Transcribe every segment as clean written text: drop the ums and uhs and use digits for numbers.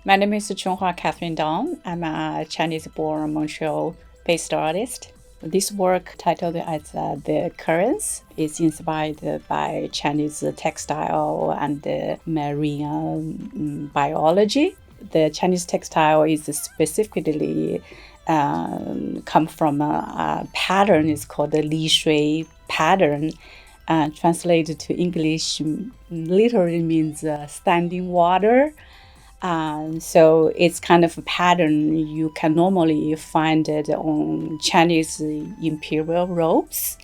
My name is Chunghua Catherine Dong. I'm a Chinese-born Montreal-based artist. This work, titled as The Currents, is inspired by Chinese textile and marine biology. The Chinese textile is specifically come from a pattern. It's called the Li Shui pattern. Translated to English, literally means standing water. So it's kind of a pattern you can normally find it on Chinese imperial robes.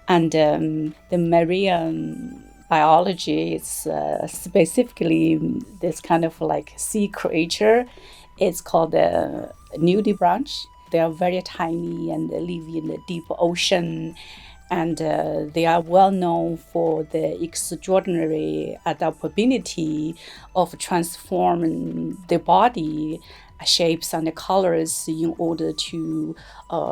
And the marine biology is specifically this kind of like sea creature. It's called the nudibranch. They are very tiny and they live in the deep ocean. And they are well known for the extraordinary adaptability of transforming the body shapes and the colors in order to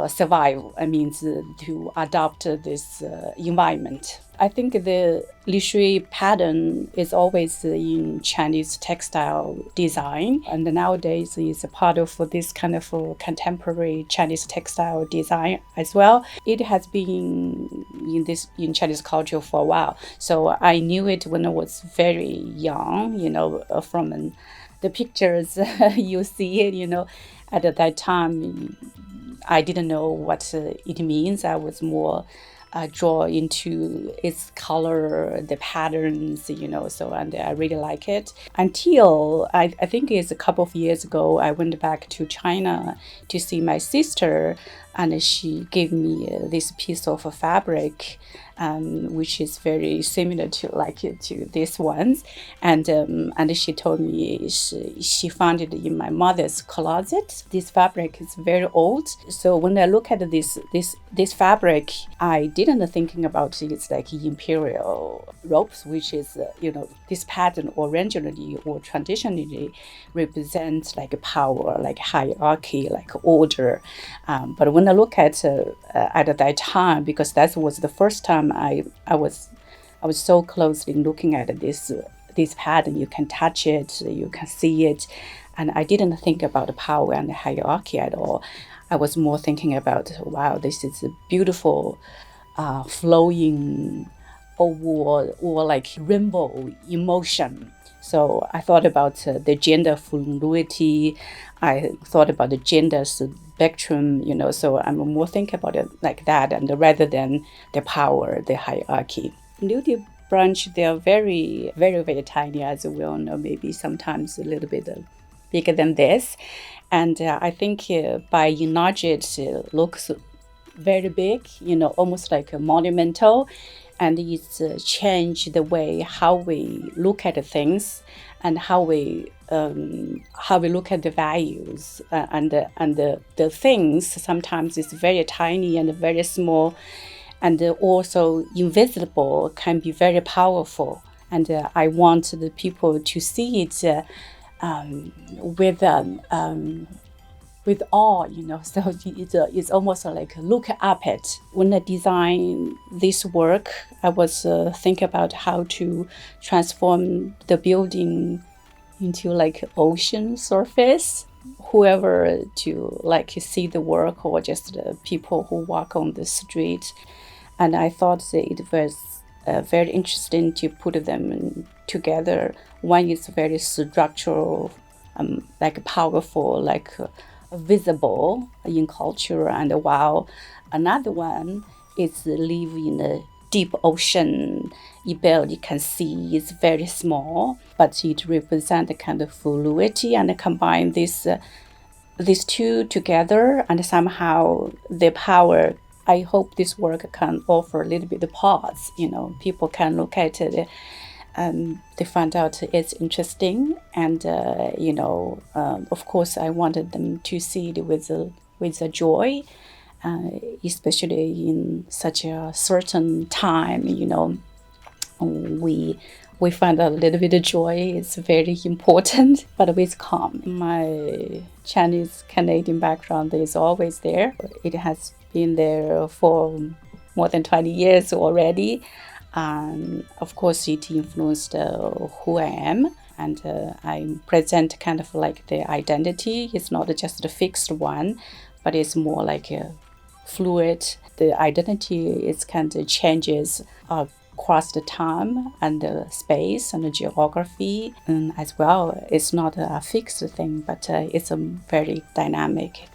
survive. I mean, to adapt this environment. I think the Li Shui pattern is always in Chinese textile design, and nowadays is a part of this kind of contemporary Chinese textile design as well. It has been in Chinese culture for a while, so I knew it when I was very young. From the pictures you see it. At that time, I didn't know what it means. I was more draw into its color, the patterns, so, and I really like it. Until I think it's a couple of years ago, I went back to China to see my sister, and she gave me this piece of fabric, which is very similar to this ones, and she told me she found it in my mother's closet. This fabric is very old, so when I look at this fabric, I didn't thinking about it's like imperial robes, which is this pattern originally or traditionally represents like power, like hierarchy, like order, but when I look at that time, because that was the first time I was so closely looking at this pattern. You can touch it, you can see it, and I didn't think about the power and the hierarchy at all. I was more thinking about, wow, this is a beautiful flowing or like rainbow emotion. So I thought about the gender fluidity. I thought about the gender spectrum, so I'm more thinking about it like that, and rather than the power, the hierarchy. Nudie branch, they are very, very, very tiny, as we all know, maybe sometimes a little bit bigger than this. And I think by enlarge it, looks very big, almost like a monumental, and it's changed the way how we look at things and how we look at the values and the things. Sometimes it's very tiny and very small, and also invisible can be very powerful. And I want the people to see it with awe, so it's almost like look up at. When I design this work, I was thinking about how to transform the building into like ocean surface. Whoever to like see the work, or just people who walk on the street. And I thought that it was very interesting to put them together. One is very structural, like powerful, like visible in culture, and while another one is live in a deep ocean. You barely can see, it's very small, but it represents a kind of fluidity, and combine these two together, and somehow the power. I hope this work can offer a little bit of pause. People can look at it and they find out it's interesting, and of course I wanted them to see it with a joy, especially in such a certain time. We find a little bit of joy is very important, but with calm. My Chinese Canadian background is always there. It has been there for more than 20 years already. Of course, it influenced who I am. And I present kind of like the identity. It's not just a fixed one, but it's more like a fluid. The identity is kind of changes across the time and the space and the geography, and as well it's not a fixed thing, but it's a very dynamic